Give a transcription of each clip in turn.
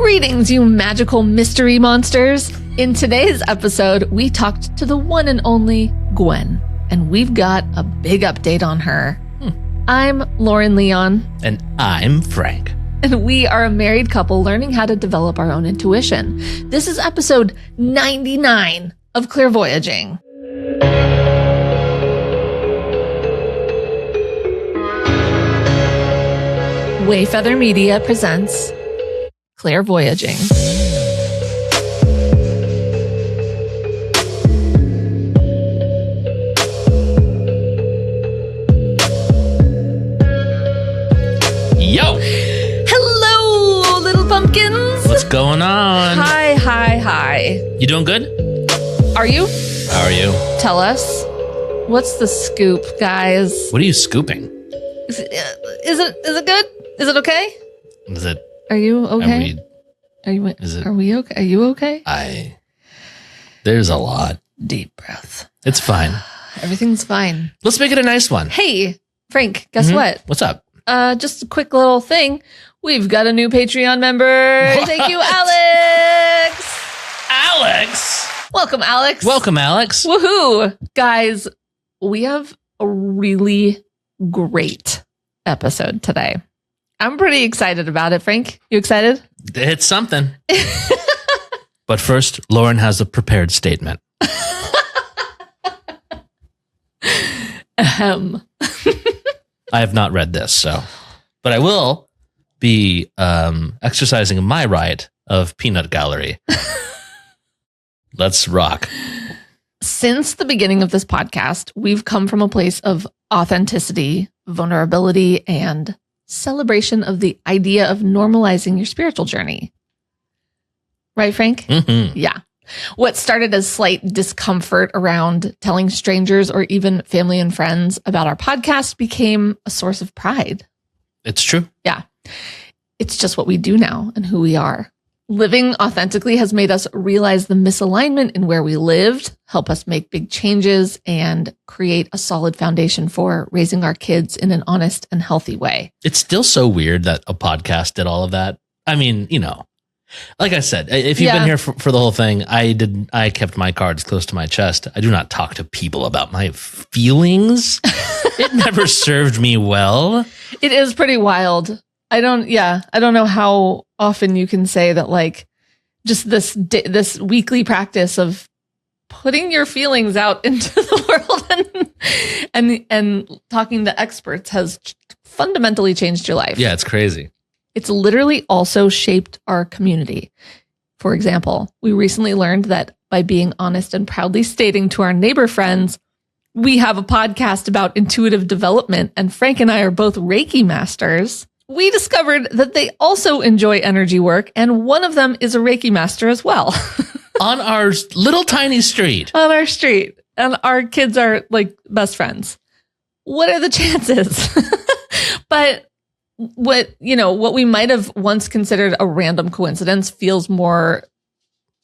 Greetings, you magical mystery monsters. In today's episode, we talked to the one and only Gwen, and we've got a big update on her. I'm Lauren Leon. And I'm Frank. And we are a married couple learning how to develop our own intuition. This is episode 99 of Clairvoyaging. Wayfeather Media presents Clairvoyaging. Yo! Hello, little pumpkins. What's going on? Hi. You doing good? Are you? How are you? Tell us. What's the scoop, guys? What are you scooping? Is it good? Is it okay? Is it? Are you okay? Are we okay? Are you okay? There's a lot. Deep breath. It's fine. Everything's fine. Let's make it a nice one. Hey, Frank, guess what? What's up? Just a quick little thing. We've got a new Patreon member. What? Thank you, Alex. Alex! Welcome, Alex. Welcome, Alex. Woohoo. Guys, we have a really great episode today. I'm pretty excited about it. Frank, you excited? It's something. But first, Lauren has a prepared statement. Ahem. I have not read this, but I will be exercising my right of peanut gallery. Let's rock. Since the beginning of this podcast, we've come from a place of authenticity, vulnerability, and celebration of the idea of normalizing your spiritual journey. Right, Frank? Mm-hmm. Yeah. What started as slight discomfort around telling strangers or even family and friends about our podcast became a source of pride. It's true. Yeah. It's just what we do now and who we are. Living authentically has made us realize the misalignment in where we lived, help us make big changes, and create a solid foundation for raising our kids in an honest and healthy way. It's still so weird that a podcast did all of that. I mean, like I said, if you've been here for the whole thing, I kept my cards close to my chest. I do not talk to people about my feelings. It never served me well. It is pretty wild. I don't know how often you can say that, like, just this weekly practice of putting your feelings out into the world and talking to experts has fundamentally changed your life. Yeah, it's crazy. It's literally also shaped our community. For example, we recently learned that by being honest and proudly stating to our neighbor friends, we have a podcast about intuitive development, and Frank and I are both Reiki masters, we discovered that they also enjoy energy work, and one of them is a Reiki master as well. On our little tiny street. On our street. And our kids are like best friends. What are the chances? But what we might have once considered a random coincidence feels more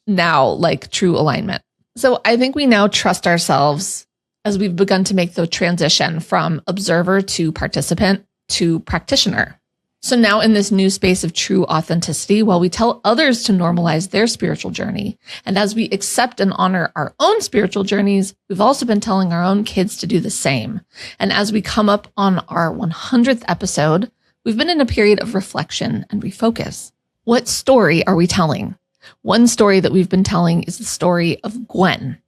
now like true alignment. So I think we now trust ourselves as we've begun to make the transition from observer to participant to practitioner. So now in this new space of true authenticity, while we tell others to normalize their spiritual journey, and as we accept and honor our own spiritual journeys, we've also been telling our own kids to do the same. And as we come up on our 100th episode, we've been in a period of reflection and refocus. What story are we telling? One story that we've been telling is the story of Gwen.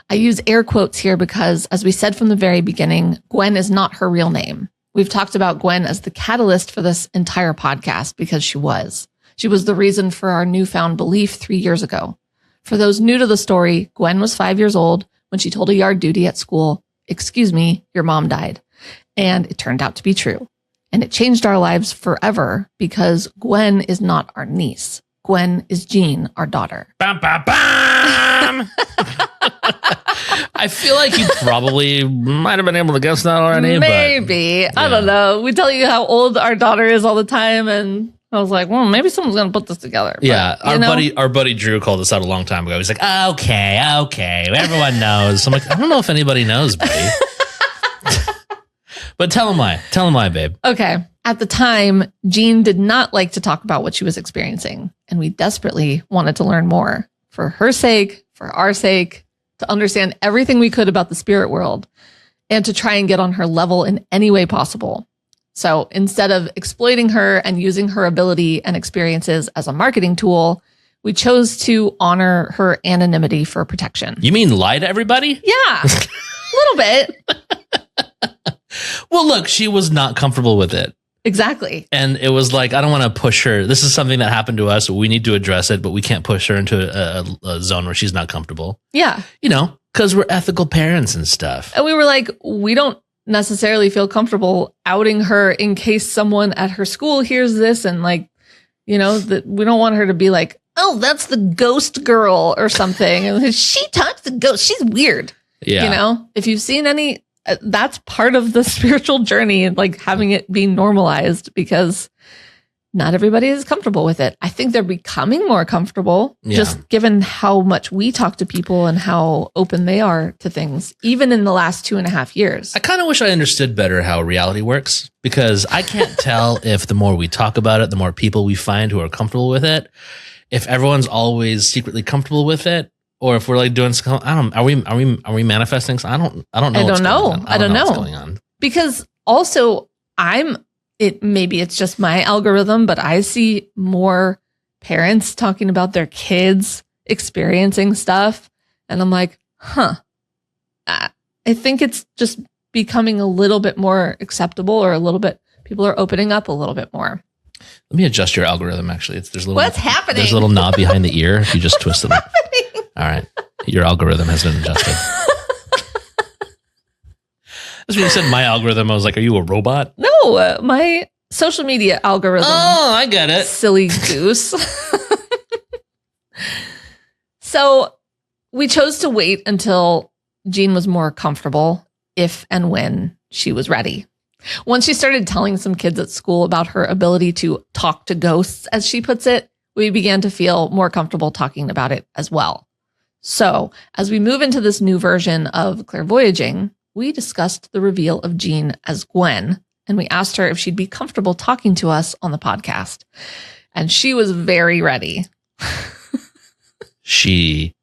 I use air quotes here because, as we said from the very beginning, Gwen is not her real name. We've talked about Gwen as the catalyst for this entire podcast because she was. She was the reason for our newfound belief 3 years ago. For those new to the story, Gwen was 5 years old when she told a yard duty at school, "Excuse me, your mom died." And it turned out to be true. And it changed our lives forever because Gwen is not our niece. Gwen is Jean, our daughter. Bam, bam, bam! I feel like you probably might have been able to guess that already. Maybe. But, I don't know. We tell you how old our daughter is all the time, and I was like, well, maybe someone's going to put this together. But, yeah, our buddy Drew called us out a long time ago. He's like, okay, everyone knows. I'm like, I don't know if anybody knows, buddy. But tell him why. Tell him why, babe. Okay. At the time, Jean did not like to talk about what she was experiencing, and we desperately wanted to learn more for her sake, for our sake, to understand everything we could about the spirit world, and to try and get on her level in any way possible. So instead of exploiting her and using her ability and experiences as a marketing tool, we chose to honor her anonymity for protection. You mean lie to everybody? Yeah, a little bit. Well, look, she was not comfortable with it. Exactly. And it was like, I don't want to push her. This is something that happened to us. We need to address it, but we can't push her into a zone where she's not comfortable. Yeah. You know, because we're ethical parents and stuff. And we were like, we don't necessarily feel comfortable outing her in case someone at her school hears this. And like, you know, that we don't want her to be like, oh, that's the ghost girl or something. And she talks to ghosts. She's weird. Yeah. You know, if you've seen any, that's part of the spiritual journey, like having it be normalized, because not everybody is comfortable with it. I think they're becoming more comfortable, just given how much we talk to people and how open they are to things, even in the last 2.5 years. I kind of wish I understood better how reality works, because I can't tell if the more we talk about it, the more people we find who are comfortable with it, if everyone's always secretly comfortable with it, or if we're like doing, I don't, are we manifesting? I don't know. I don't know. I don't know what's going on. Because also maybe it's just my algorithm, but I see more parents talking about their kids experiencing stuff. And I'm like, I think it's just becoming a little bit more acceptable, or people are opening up a little bit more. Let me adjust your algorithm, actually. What's happening? There's a little knob behind the ear. If you just twist it. All right. Your algorithm has been adjusted. That's when you said my algorithm. I was like, are you a robot? No, my social media algorithm. Oh, I get it. Silly goose. So we chose to wait until Jean was more comfortable, if and when she was ready. Once she started telling some kids at school about her ability to talk to ghosts, as she puts it, we began to feel more comfortable talking about it as well. So as we move into this new version of clairvoyaging, we discussed the reveal of Jean as Gwen, and we asked her if she'd be comfortable talking to us on the podcast. And she was very ready. She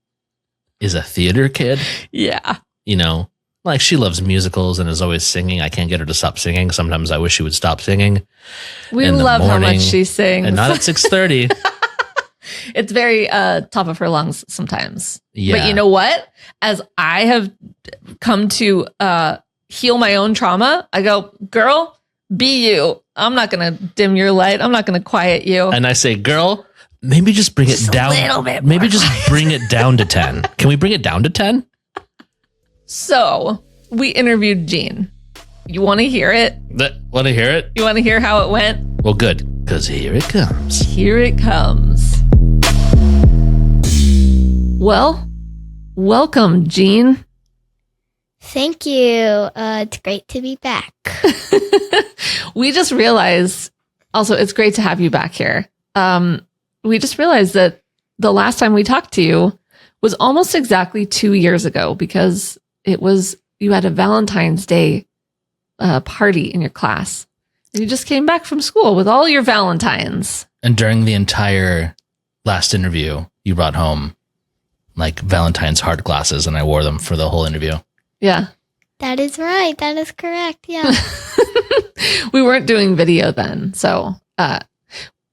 is a theater kid. Yeah. You know, like she loves musicals and is always singing. I can't get her to stop singing. Sometimes I wish she would stop singing. We love how much she sings. And not at 6:30. It's very top of her lungs sometimes. Yeah. But you know what? As I have come to heal my own trauma, I go, girl, be you. I'm not going to dim your light. I'm not going to quiet you. And I say, girl, maybe just bring it down. A little bit maybe more. Just bring it down to 10. Can we bring it down to 10? So we interviewed Jean. You want to hear it? Want to hear it? You want to hear how it went? Well, good, because here it comes. Here it comes. Well, welcome, Jean. Thank you. It's great to be back. We just realized, also, it's great to have you back here. We just realized that the last time we talked to you was almost exactly 2 years ago, because you had a Valentine's Day party in your class. And you just came back from school with all your Valentines. And during the entire last interview, you brought home like Valentine's heart glasses, and I wore them for the whole interview. Yeah. That is right. That is correct. Yeah. We weren't doing video then. So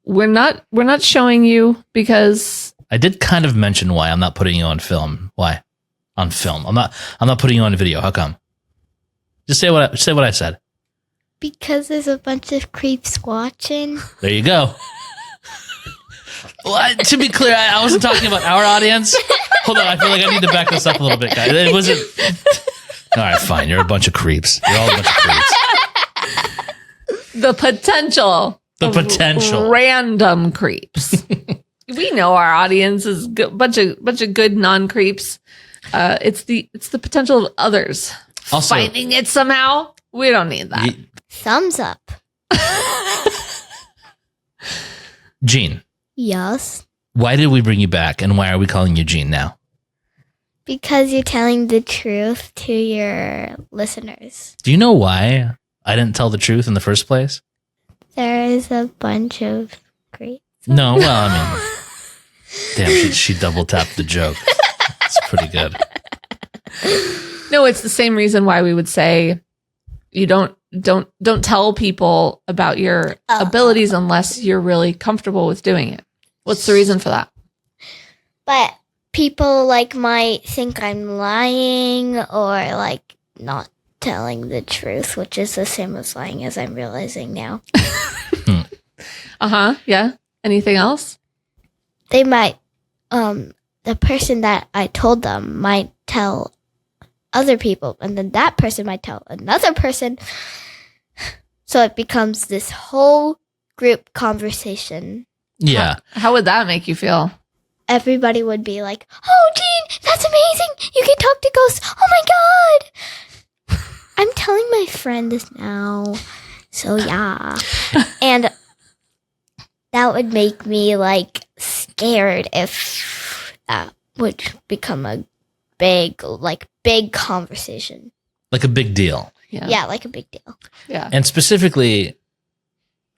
we're not showing you because I did kind of mention why I'm not putting you on film. Why? On film. I'm not putting you on video. How come? Just say what I said. Because there's a bunch of creeps watching. There you go. Well, to be clear, I wasn't talking about our audience. Hold on, I feel like I need to back this up a little bit, guys. It wasn't. All right, fine. You're a bunch of creeps. You're all a bunch of creeps. The potential. Random creeps. We know our audience is a bunch of good non-creeps. It's the potential of others also finding it somehow. We don't need that. Thumbs up. Jean. Yes. Why did we bring you back, and why are we calling you Jean now? Because you're telling the truth to your listeners. Do you know why I didn't tell the truth in the first place? There is a bunch of great. No, well, I mean, damn, she double tapped the joke. It's pretty good. No, it's the same reason why we would say you don't tell people about your abilities unless you're really comfortable with doing it. What's the reason for that? But people like might think I'm lying or like not telling the truth, which is the same as lying, as I'm realizing now. Yeah. Anything else? They might, the person that I told them might tell other people, and then that person might tell another person. So it becomes this whole group conversation. Yeah. How would that make you feel? Everybody would be like, "Oh, Jean, that's amazing! You can talk to ghosts! Oh my god!" I'm telling my friend this now, so yeah. And that would make me like scared if that would become a big conversation. Like a big deal. Yeah, like a big deal. Yeah. And specifically,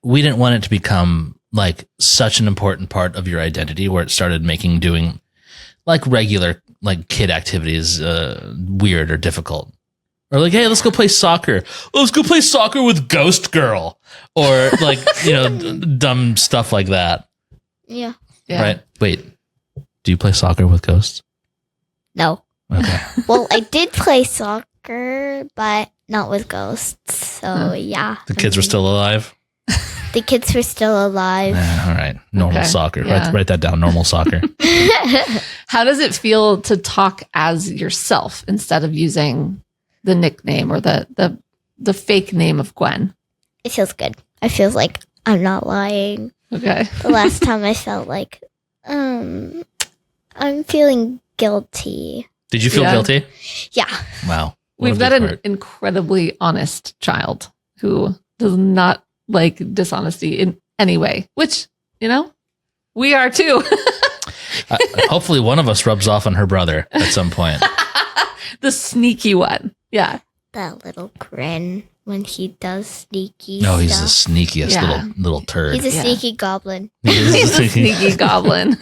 we didn't want it to become like such an important part of your identity where it started making doing like regular like kid activities weird or difficult. Or like, hey, let's go play soccer. Let's go play soccer with Ghost Girl. Or like, dumb stuff like that. Yeah. Right? Wait, do you play soccer with ghosts? No. Okay. Well, I did play soccer, but not with ghosts. So yeah. The kids were still alive? The kids were still alive. All right. Normal soccer. Yeah. Write that down. Normal soccer. How does it feel to talk as yourself instead of using the nickname or the fake name of Gwen? It feels good. I feel like I'm not lying. Okay. The last time I felt like, I'm feeling guilty. Did you feel guilty? Yeah. Wow. We've got an incredibly honest child who does not like dishonesty in any way, which, we are too. Hopefully one of us rubs off on her brother at some point. The sneaky one. Yeah. That little grin when he does sneaky No, stuff. he's the sneakiest little turd. He's a sneaky goblin He's a sneaky goblin.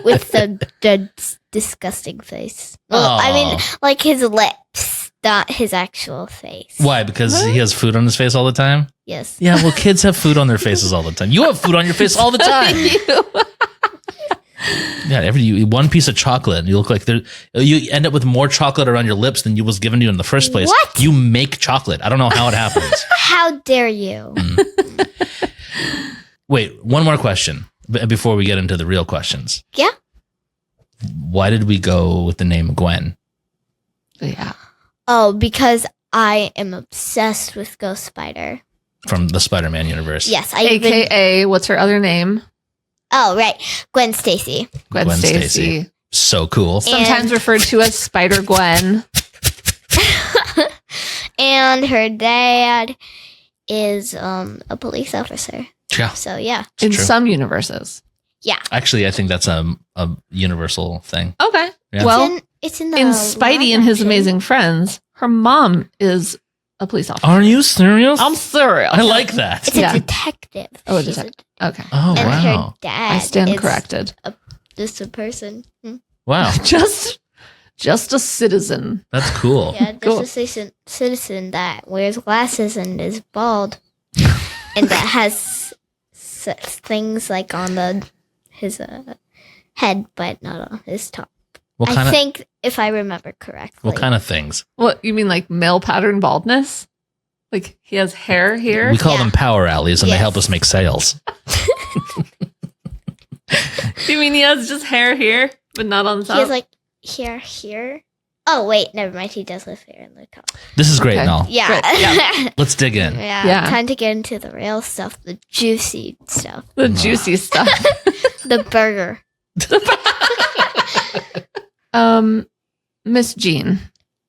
with the disgusting face. Well, I mean, like his lips, not his actual face. Why? Because he has food on his face all the time? Yes. Yeah, well, kids have food on their faces all the time. You have food on your face all the time. Yeah, one piece of chocolate, and you look like you end up with more chocolate around your lips than was given to you in the first place. What? You make chocolate. I don't know how it happens. How dare you? Wait, one more question before we get into the real questions. Yeah. Why did we go with the name Gwen? Yeah. Oh, because I am obsessed with Ghost Spider. From the Spider-Man universe. Yes, AKA, what's her other name? Oh, right. Gwen Stacy. Gwen Stacy. So cool. Sometimes referred to as Spider Gwen. And her dad is a police officer. Yeah. So, yeah. In true. some universes. Yeah. Actually, I think that's a universal thing. Okay. Yeah. Well, it's in in Spidey and His Amazing Friends, her mom is a police officer. Are you serious? I'm serious. I like that. It's a detective. Oh, a She's detective. Okay. Oh, and wow. her dad I stand is corrected. Just a person. Wow. Just a citizen. That's cool. Yeah, just Cool. a citizen that wears glasses and is bald. And that has things like on his head, but not on his top. I think, if I remember correctly. What kind of things? What, you mean like male pattern baldness? Like he has hair here? We call them power alleys, and they Yes. help us make sales. You mean he has just hair here, but not on the top? He has like hair here. Oh, wait, never mind. He does have hair on the top. This is great Okay. and all. Yeah. Great, yeah. Let's dig in. Yeah. Time to get into the real stuff, the juicy stuff, The juicy stuff. the burger. Miss Jean,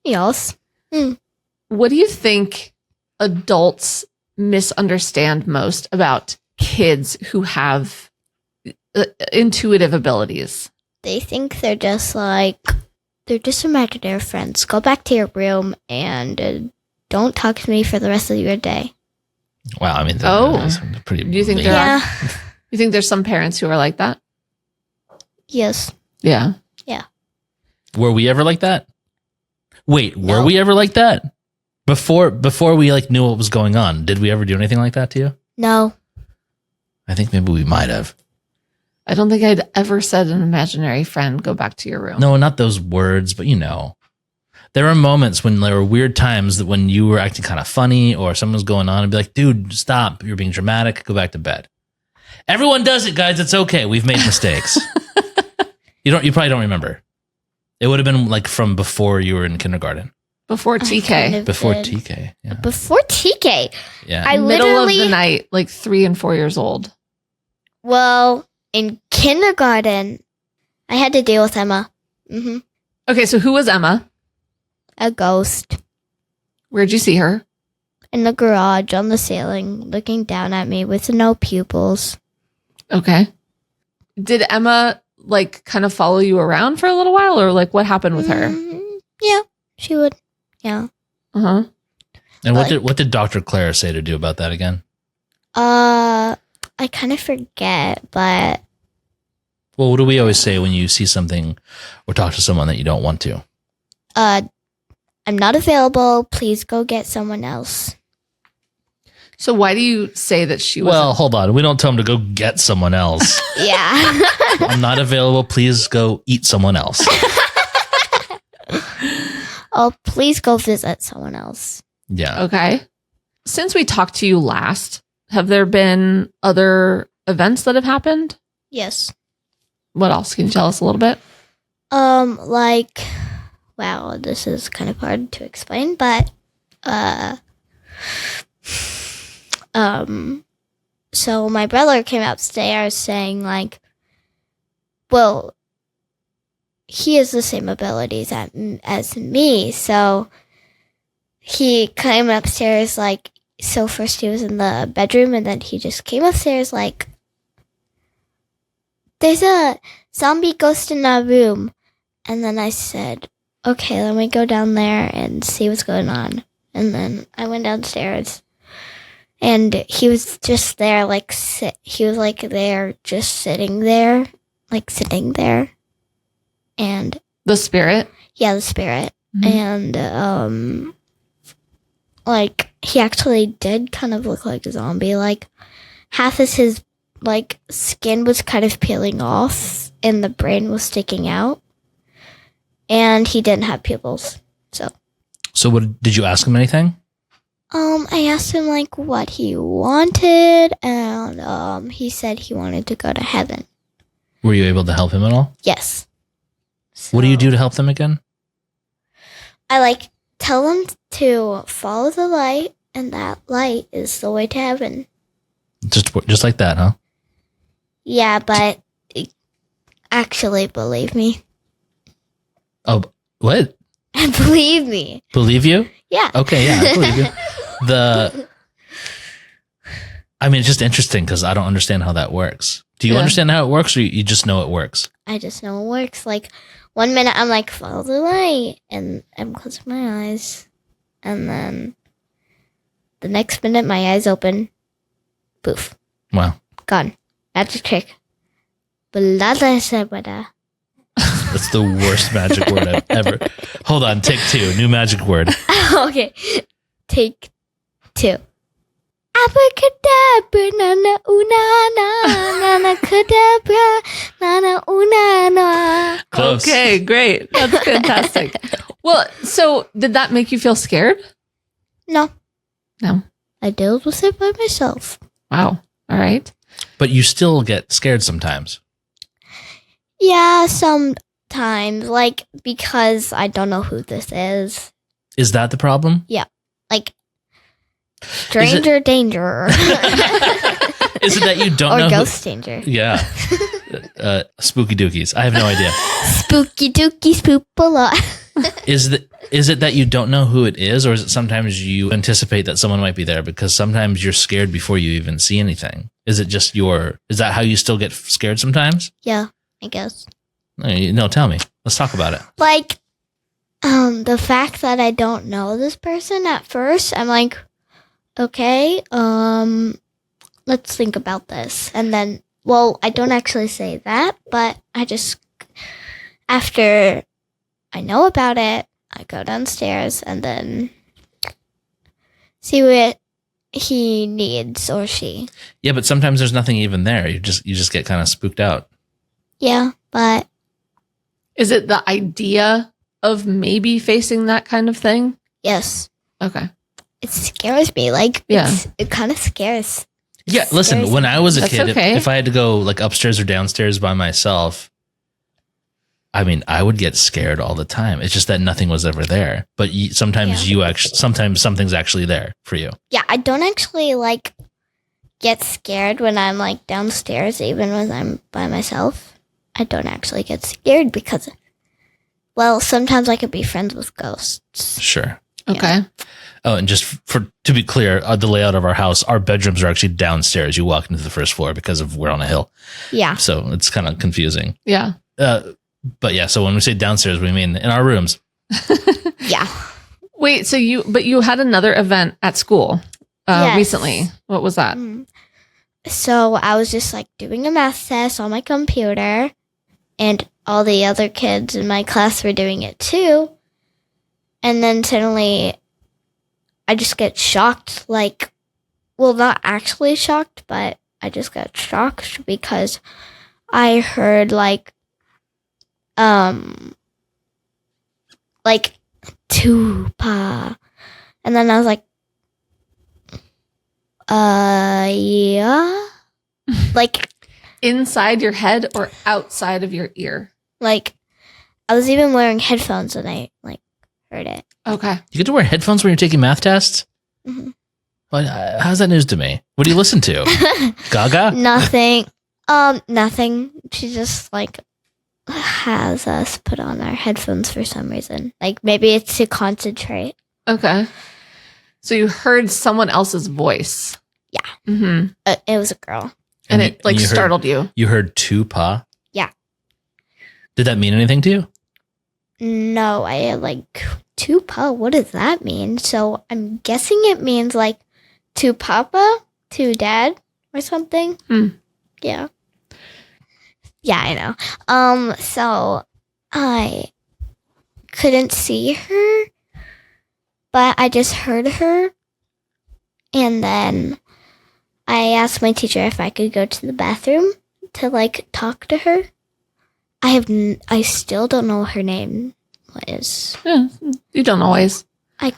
Yes. what do you think adults misunderstand most about kids who have intuitive abilities? They think they're just imaginary friends. Go back to your room and don't talk to me for the rest of your day. Wow, I mean, Oh. pretty. Do you think big. there Yeah. are? You think there's some parents who are like that? Yes. Yeah. Were we ever like that? Wait, were No. we ever like that? Before we like knew what was going on, did we ever do anything like that to you? No. I think maybe we might have. I don't think I'd ever said an imaginary friend go back to your room. No, not those words, but there were moments when there were weird times that when you were acting kind of funny or something was going on and be like, dude, stop. You're being dramatic. Go back to bed. Everyone does it, guys. It's okay. We've made mistakes. You probably don't remember. It would have been like from before you were in kindergarten. Before I TK. kind of Before did. TK. Yeah. Before TK. Yeah. I Middle literally, of the night, like 3 and 4 years old. well, in kindergarten, I had to deal with Emma. Okay, so who was Emma? A ghost Where'd you see her? in the garage on the ceiling, looking down at me with no pupils. Okay. Did Emma like kind of follow you around for a little while, or like what happened with her? Yeah, she would. Yeah. Uh-huh. And Like- what did Dr. Claire say to do about that again? I kind of forget, but Well, what do we always say when you see something or talk to someone that you don't want to? I'm not available. Please go get someone else. So why do you say that she was? Well, hold on. We don't tell them to go get someone else. Yeah. I'm not available. Please go eat someone else. Oh, please go visit someone else. Yeah. Okay. Since we talked to you last, have there been other events that have happened? Yes. What else? Can you tell us a little bit? Like, wow, this is kind of hard to explain, but, so my brother came upstairs saying, like, well, he has the same abilities as me, so he came upstairs, like, so first he was in the bedroom, and then he just came upstairs, like, there's a zombie ghost in our room. And then I said, okay, let me go down there and see what's going on. And then I went downstairs, and he was just there, like, he was, like, there, just sitting there, like, sitting there. And, The spirit? yeah, the spirit. Mhm. And, like, he actually did kind of look like a zombie. Like, half of his, like, skin was kind of peeling off, and the brain was sticking out. And he didn't have pupils. So what did you ask him anything? I asked him, like, what he wanted, and, he said he wanted to go to heaven. Were you able to help him at all? Yes. What do you do So, to help them again? I, like, tell them to follow the light, and that light is the way to heaven. Just like that, huh? Yeah, but actually believe me. Oh, what? Believe me. Believe you? Yeah. Okay, yeah, I believe you. I mean, it's just interesting because I don't understand how that works. Do you Yeah. understand how it works, or you just know it works? I just know it works. Like, 1 minute I'm like, follow the light, and I'm closing my eyes. And then the next minute my eyes open. Poof. Wow. Gone. Magic trick. Blada. That's the worst magic word I've ever. Hold on, take 2. New magic word. Okay. Take 2. Abracadabra, nana unana, nana cadabra, nana unana. Close. Okay, great. That's fantastic. Well, so did that make you feel scared? No. No. I dealt with it by myself. Wow. All right. But you still get scared sometimes. Yeah, sometimes, like, because I don't know who this is. Is that the problem? Like, stranger danger. Is it that you don't or know? ghost danger. Yeah. Spooky dookies. I have no idea. Spooky dooky spoopala. Is it that you don't know who it is, or is it sometimes you anticipate that someone might be there because sometimes you're scared before you even see anything? Is it just is that how you still get scared sometimes? Yeah, I guess. No, tell me. Let's talk about it. Like, The fact that I don't know this person at first, I'm like, okay, let's think about this. And then, well, I don't actually say that, but I just, after I know about it, I go downstairs and then see what he needs or she. Yeah, but sometimes there's nothing even there. You just get kind of spooked out. Yeah, but Is it the idea of maybe facing that kind of thing? yes, Okay. it scares me. Like, Yeah. it kind of scares. Yeah, listen, scares when me. I was a That's kid, okay. if I had to go like upstairs or downstairs by myself, I mean, I would get scared all the time. It's just that nothing was ever there. But sometimes something's actually there for you. Yeah, I don't actually like get scared when I'm like downstairs, even when I'm by myself. I don't actually get scared because, well, sometimes I could be friends with ghosts. Sure. Okay. Oh, and just to be clear, the layout of our house, our bedrooms are actually downstairs. You walk into the first floor because we're on a hill. Yeah. So it's kind of confusing. Yeah. But yeah, so when we say downstairs, we mean in our rooms. Yeah. Wait, so you had another event at school Yes. recently. What was that? So I was just like doing a math test on my computer, and all the other kids in my class were doing it too. And then suddenly I just get shocked, like, well, not actually shocked, but I just got shocked because I heard like Tupa. And then I was like, yeah. Like, Inside your head or outside of your ear? like, I was even wearing headphones when I like heard it. Okay. You get to wear headphones when you're taking math tests? Mhm. What, how's that news to me? What do you listen to? Gaga? Nothing. Nothing. She just like has us put on our headphones for some reason. Like maybe it's to concentrate. Okay. So you heard someone else's voice. Yeah. Mm-hmm. It was a girl. And you- it like you heard- startled you. You heard Tupa? Yeah. Did that mean anything to you? No, I like Tupa. What does that mean? So I'm guessing it means like to Papa, to Dad, or something. Yeah. Yeah, I know. So I couldn't see her, but I just heard her. And then I asked my teacher if I could go to the bathroom to like talk to her. I still don't know her name. What is? Yeah. You don't always. I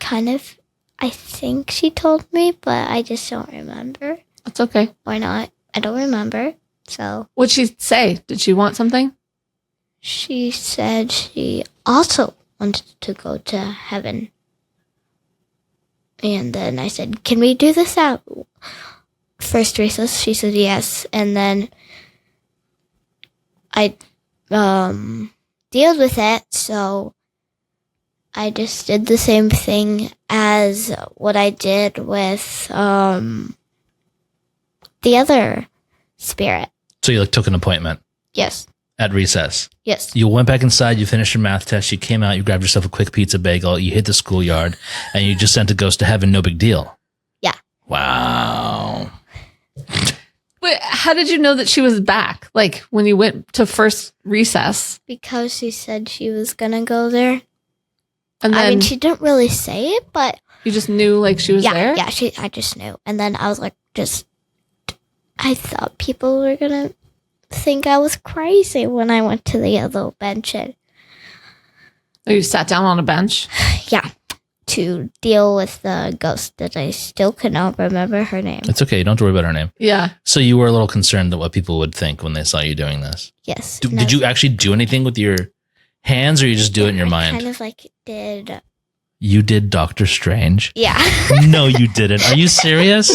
think she told me, but I just don't remember. That's okay. Why not? I don't remember. So What'd she say? Did she want something? she said she also wanted to go to heaven. And then I said, can we do this at first recess? She said yes. And then I dealt with it. So I just did the same thing as what I did with the other spirit. So you like took an appointment Yes. at recess. Yes. You went back inside, you finished your math test, you came out, you grabbed yourself a quick pizza bagel, you hit the schoolyard, and you just sent a ghost to heaven, no big deal. Yeah. Wow. Wait, how did you know that she was back? Like when you went to first recess, Because she said she was going to go there. and then I mean, she didn't really say it, but you just knew like she was there? yeah, I just knew. And then I was like, I thought people were going to think I was crazy when I went to the other bench and, Or you sat down on a bench? yeah, to deal with the ghost that I still cannot remember her name. It's okay, you don't have to worry about her name. Yeah. So you were a little concerned that what people would think when they saw you doing this. Yes. Did you actually do anything with your hands, or you just do it in your I mind? kind of like did. You did Doctor Strange? Yeah. No, you didn't. Are you serious?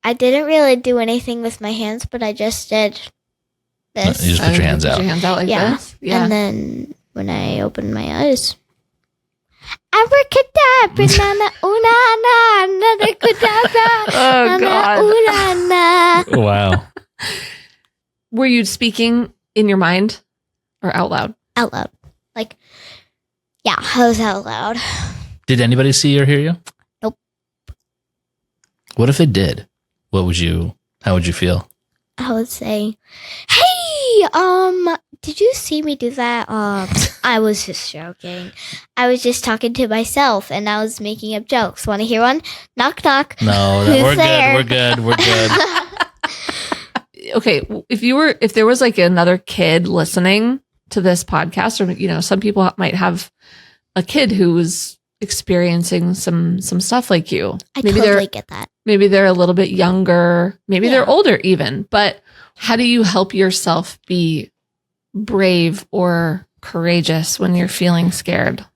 I didn't really do anything with my hands, but I just did this. You just put your hands out. Your hands out like Yeah. this? Yeah. And then when I opened my eyes, abracadabra, nana, una, na, nana, cadabra, Oh, nana, God. una, na. Wow. Were you speaking in your mind or out loud? Out loud. Like, Yeah, I was out loud. Did anybody see or hear you? Nope. What if they did? How would you feel? I would say, hey, did you see me do that? I was just joking. I was just talking to myself and I was making up jokes. Want to hear one? Knock, knock. No, Who's there? We're good. Okay, if there was like another kid listening to this podcast, or some people might have a kid who was experiencing some stuff like you. Maybe totally get that. Maybe they're a little bit younger, maybe they're older even, but how do you help yourself be brave or courageous when you're feeling scared?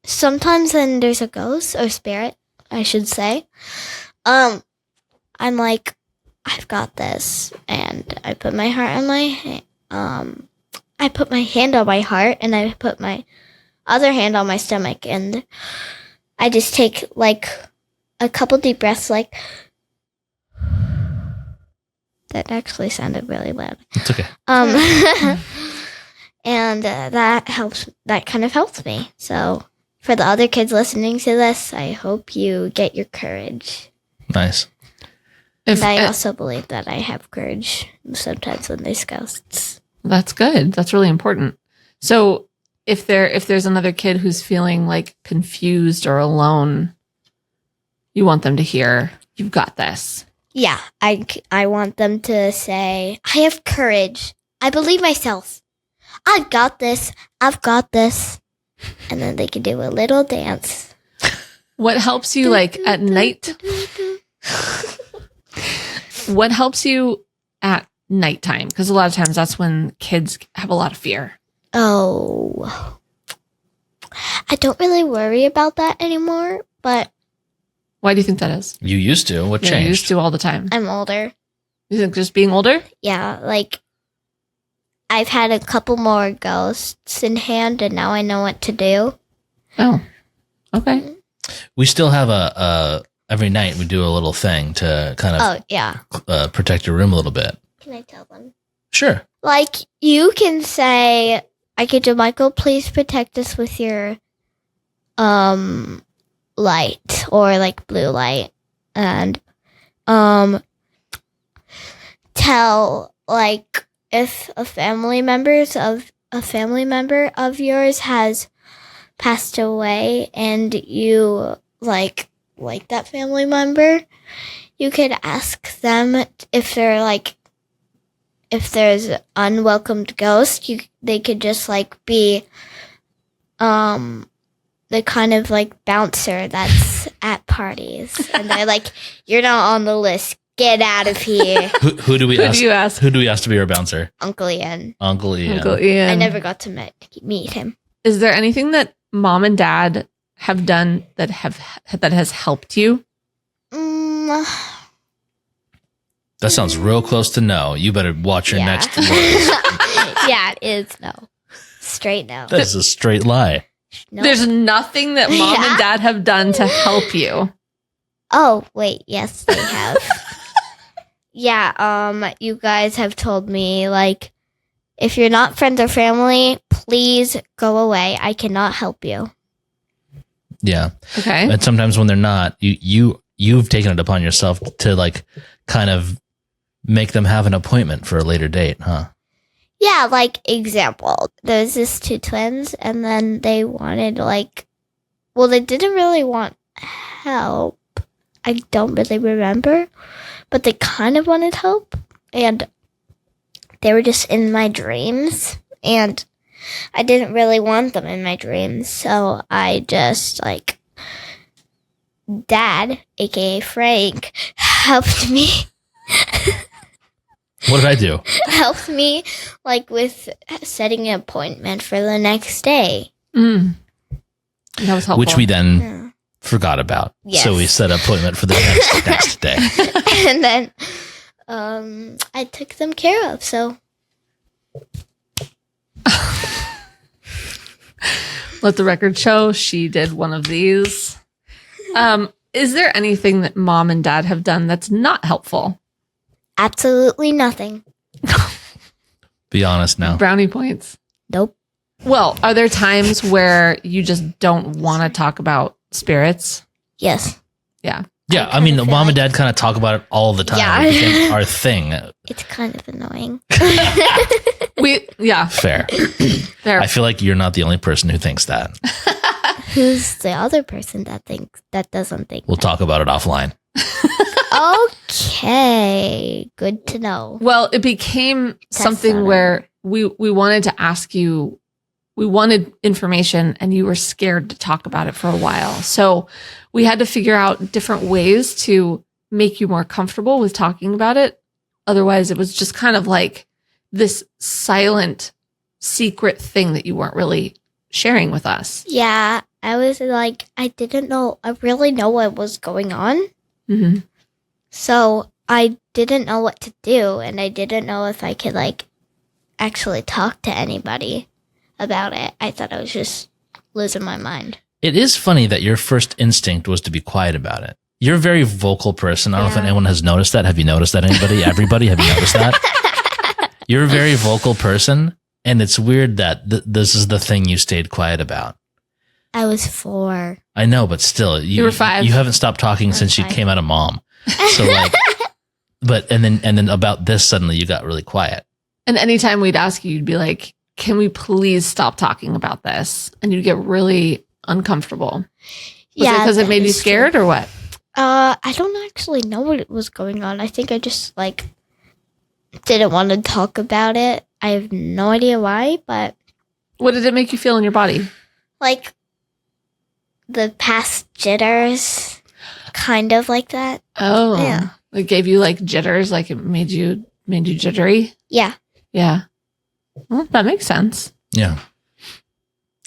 Sometimes when there's a ghost or spirit, I should say, I'm like, I've got this, and I put my heart on my I put my hand on my heart, and I put my other hand on my stomach, and I just take like a couple deep breaths, like that actually sounded really loud. It's okay. And that kind of helps me. So for the other kids listening to this, I hope you get your courage. Nice. And I also believe that I have courage sometimes when there's ghosts. That's good. That's really important. So if there's another kid who's feeling like confused or alone, you want them to hear, you've got this. Yeah, I want them to say, I have courage. I believe myself. I've got this. I've got this. And then they can do a little dance. What helps you like at night? What helps you at nighttime? Because a lot of times that's when kids have a lot of fear. Oh, I don't really worry about that anymore, but. Why do you think that is? You used to. What changed? You used to all the time. I'm older. You think just being older? Yeah, like I've had a couple more ghosts in hand, and now I know what to do. Oh, okay. We still have every night we do a little thing to kind of protect your room a little bit. Can I tell them? Sure. Like you can say, I could do, Michael, please protect us with your light or like blue light, and tell like if a family member of yours has passed away and you like that family member, you could ask them if they're like, if there's unwelcomed ghosts, they could just like be the kind of like bouncer that's at parties, and they're like, you're not on the list, get out of here. Who do we ask? Who do we ask to be our bouncer? Uncle Ian. Uncle Ian. I never got to meet him. Is there anything that mom and dad have done that has helped you? That sounds real close to no. You better watch your next words. Yeah, it is no. Straight no. That is a straight lie. No. There's nothing that mom and dad have done to help you. Oh, wait. Yes, they have. Yeah, you guys have told me, like, if you're not friends or family, please go away. I cannot help you. Yeah. Okay. And sometimes when they're not, you've taken it upon yourself to like kind of make them have an appointment for a later date, huh? Yeah, like, example, there's this two twins, and then they wanted, like, well, they didn't really want help. I don't really remember, but they kind of wanted help, and they were just in my dreams, and I didn't really want them in my dreams, so I just, like, Dad, aka Frank, helped me. What did I do? Helped me, like, with setting an appointment for the next day. That was helpful. Which we then forgot about. Yes. So we set an appointment for the next day. And then I took them care of, so. Let the record show she did one of these. Is there anything that mom and dad have done that's not helpful? Absolutely nothing. Be honest now. Brownie points. Nope. Well, are there times where you just don't want to talk about spirits? Yes. Yeah. Yeah, I mean, mom and dad kind of talk about it all the time. Yeah. It became our thing. It's kind of annoying. Fair. Fair. I feel like you're not the only person who thinks that. Who's the other person that doesn't think? We'll talk about it offline. Okay, good to know. Well, it became something where we wanted to ask you, we wanted information and you were scared to talk about it for a while. So we had to figure out different ways to make you more comfortable with talking about it. Otherwise, it was just kind of like this silent, secret thing that you weren't really sharing with us. Yeah, I was like, I didn't really know what was going on. Mm-hmm. So I didn't know what to do, and I didn't know if I could actually talk to anybody about it. I thought I was just losing my mind. It is funny that your first instinct was to be quiet about it. You're a very vocal person. I don't know if anyone has noticed that. Have you noticed that? Anybody? Everybody? Have you noticed that? You're a very vocal person, and it's weird that this is the thing you stayed quiet about. I was 4. I know, but still, you were 5. You haven't stopped talking since you came out of mom. So and then about this, suddenly you got really quiet. And anytime we'd ask you, you'd be like, can we please stop talking about this? And you'd get really uncomfortable. Was it because it made you scared or what? I don't actually know what was going on. I think I just didn't want to talk about it. I have no idea why, but what did it make you feel in your body? The past jitters, kind of like that. Oh, yeah. It gave you jitters, it made you jittery. Yeah. Yeah. Well, that makes sense. Yeah.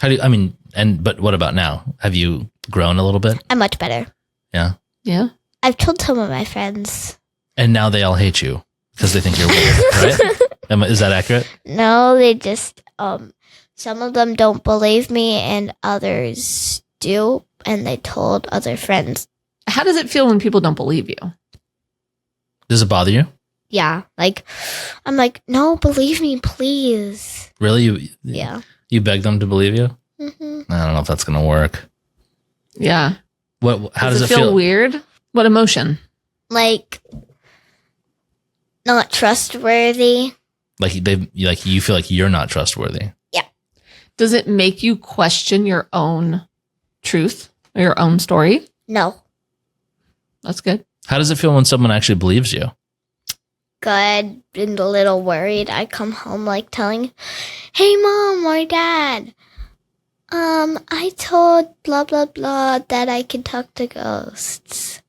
But what about now? Have you grown a little bit? I'm much better. Yeah. Yeah. I've told some of my friends. And now they all hate you because they think you're weird, right? Is that accurate? No, they just, some of them don't believe me and others do. And they told other friends. How does it feel when people don't believe you? Does it bother you? Yeah. I'm like, no, believe me, please. Really? Yeah. You beg them to believe you? Mm-hmm. I don't know if that's going to work. Yeah. How does it feel? Weird? What emotion? Not trustworthy. You feel like you're not trustworthy. Yeah. Does it make you question your own truth or your own story? No. That's good. How does it feel when someone actually believes you? Good and a little worried. I come home telling, hey mom or dad, I told blah blah blah that I can talk to ghosts.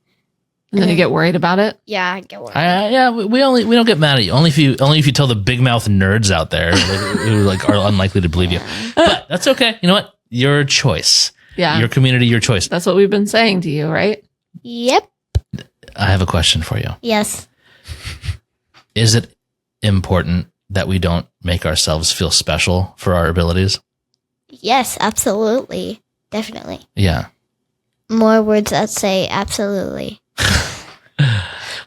And then you get worried about it? Yeah, I get worried. We don't get mad at you. Only if you tell the big mouth nerds out there who are unlikely to believe you. But that's okay. You know what? Your choice. Yeah. Your community, your choice. That's what we've been saying to you, right? Yep. I have a question for you. Yes. Is it important that we don't make ourselves feel special for our abilities? Yes, absolutely. Definitely. Yeah. More words that say absolutely.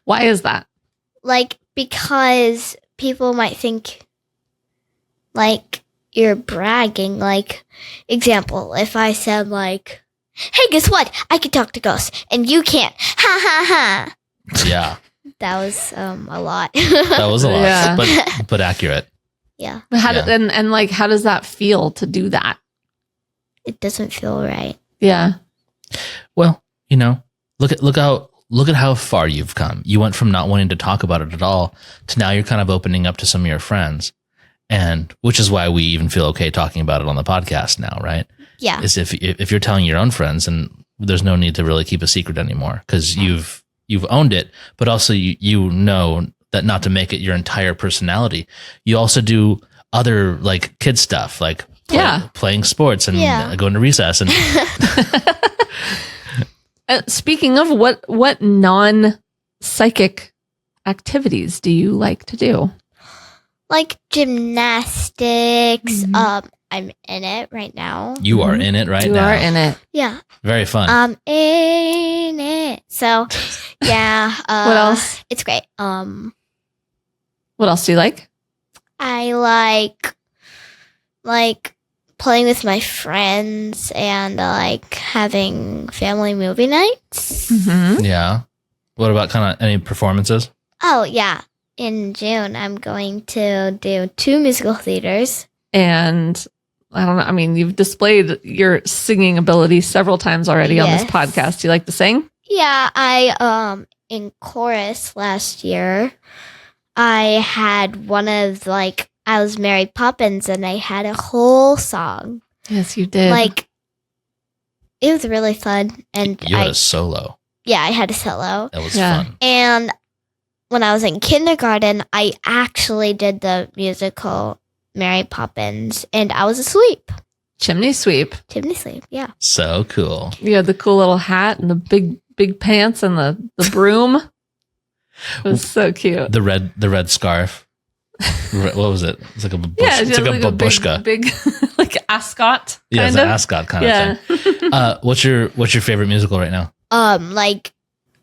Why is that? Because people might think you're bragging. Example, if I said hey, guess what? I can talk to ghosts and you can't. Ha ha ha. Yeah. That was a lot. That was a lot, Yeah. but accurate. Yeah. How does that feel to do that? It doesn't feel right. Yeah. Well, look at how far you've come. You went from not wanting to talk about it at all to now you're kind of opening up to some of your friends, and which is why we even feel okay talking about it on the podcast now, right? Yeah. Is if you're telling your own friends, and there's no need to really keep a secret anymore because you've owned it, but also you know that not to make it your entire personality. You also do other kid stuff playing sports and going to recess and speaking of what non-psychic activities do you like to do? Gymnastics. Mm-hmm. I'm in it right now. You are in it right now. You are in it. Yeah. Very fun. I'm in it. So, yeah. What else? It's great. What else do you like? I like playing with my friends and like having family movie nights. Mm-hmm. Yeah. What about kind of any performances? Oh, yeah. In June, I'm going to do 2 musical theaters. And I don't know. I mean, you've displayed your singing ability several times already on this Yes. podcast. Do you like to sing? Yeah, I in chorus last year, I had one of like I was Mary Poppins and I had a whole song. Yes, you did. Like it was really fun and You had a solo. I had a solo. That was Yeah. fun. And when I was in kindergarten, I actually did the musical Mary Poppins and I was asleep. chimney sweep. Chimney sleep, yeah. So cool. You had the cool little hat and the big pants and the broom. It was so cute. The red scarf. What was it? It's like a She it's had like a babushka. big like ascot. Yeah, it's kind an of. ascot kind Yeah. of thing. What's your favorite musical right now? Like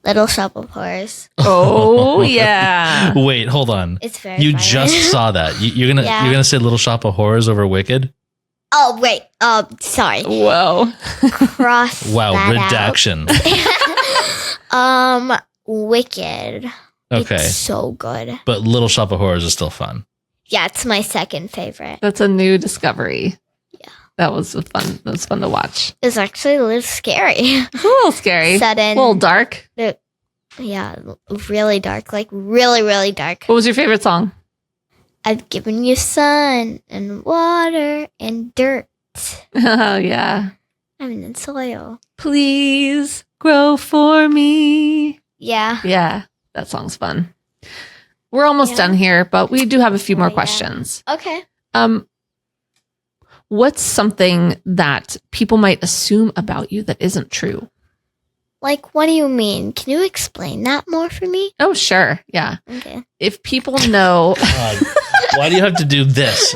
Little Shop of Horrors. Oh yeah. Wait, hold on. It's very You funny. just saw that. You're Yeah. gonna say Little Shop of Horrors over Wicked? Oh wait, sorry. Whoa. Cross Wow, that redaction. out. Wicked. Okay, It's so good. but Little Shop of Horrors is still fun. Yeah, it's my second favorite. That's a new discovery. Yeah. That was fun. That was fun to watch. It's actually a little scary. It's a little scary. Sudden. A little dark. Yeah, really dark. Like really, really dark. What was your favorite song? I've given you sun and water and dirt. Oh yeah. I mean, in soil. Please grow for me. Yeah. Yeah, that song's fun. We're almost Yeah. done here, but we do have a few more Yeah. questions. Okay. What's something that people might assume about you that isn't true? Like, what do you mean? Can you explain that more for me? Oh, sure. Yeah. Okay. If people know, God, why do you have to do this?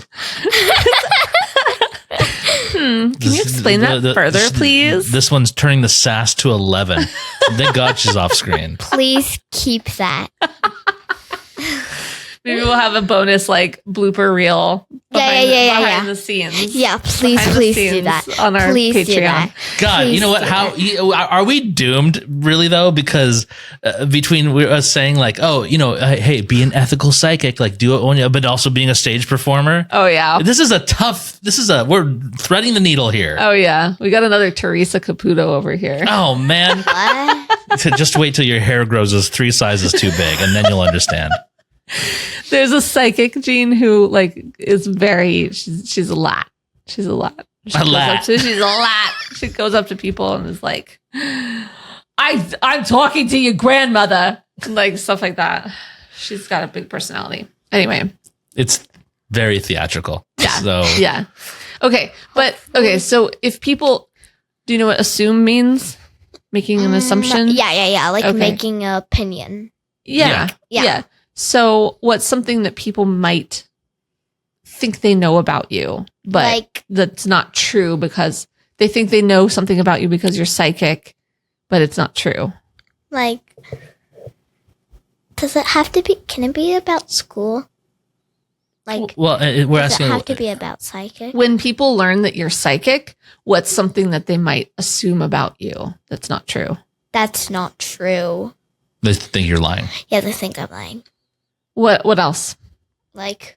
can you explain that further, please? This one's turning the sass to 11. Thank God she's off screen. Please keep that. Maybe we'll have a bonus like blooper reel behind, behind the scenes. Yeah, please, Behind the please do scenes that. on our Please Patreon. do that. God, Please you know what? do How are we doomed, really? Though, because between us saying like, oh, hey, be an ethical psychic, like do it, but also being a stage performer. Oh yeah. We're threading the needle here. Oh yeah. We got another Teresa Caputo over here. Oh man, What? just wait till your hair grows 3 sizes too big, and then you'll understand. There's a psychic Jean who like is very she's a lot. She's a lot. She's a lot. She goes up to people and is like, I'm talking to your grandmother. And like stuff like that. She's got a big personality. Anyway. It's very theatrical. Yeah. So Yeah. Okay. But okay, so if people do you know what assume means? Making an assumption? Yeah. Like Okay. making an opinion. Yeah. Yeah. So what's something that people might think they know about you, but Like, that's not true because they think they know something about you because you're psychic, but it's not true. like, does it have to be? Can it be about school? Like, well, we're does asking. it have to be about psychic? When people learn that you're psychic, what's something that they might assume about you that's not true? That's not true. They think you're lying. Yeah, they think I'm lying. What else? Like,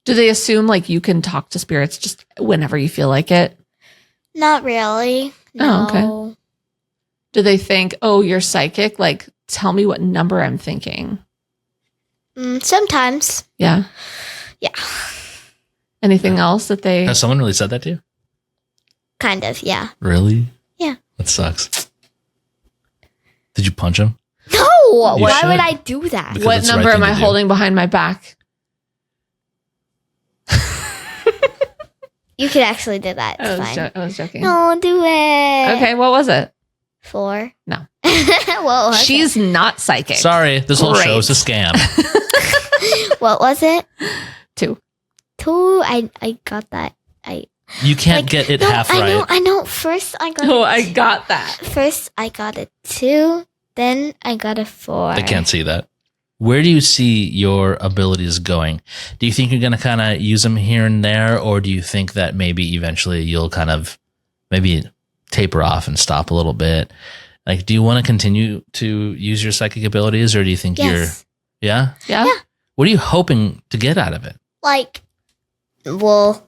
Do they assume like you can talk to spirits just whenever you feel like it? not really. No. Oh, okay. Do they think, oh, you're psychic? Like, tell me what number I'm thinking. Sometimes. Yeah. Yeah. Anything else that they... Has someone really said that to you? Kind of, yeah. Really? Yeah. That sucks. Did you punch him? No! You Why should. would I do that? Because What it's the number right am thing I to do. holding behind my back? You could actually do that. It's fine. I was joking. No, do it. Okay, what was it? 4. No. Whoa. Okay. She's not psychic. Sorry, this whole show is a scam. What was it? 2. 2. I got that. You can't Like, get it no, half I right. know. I know. First, I got. Oh, I got that. First, I got a 2. Then I got a 4. They can't see that. where do you see your abilities going? Do you think you're going to kind of use them here and there, or do you think that maybe eventually you'll kind of maybe taper off and stop a little bit? Like, do you want to continue to use your psychic abilities, or do you think Yes. Yeah? Yeah. What are you hoping to get out of it? Like, well,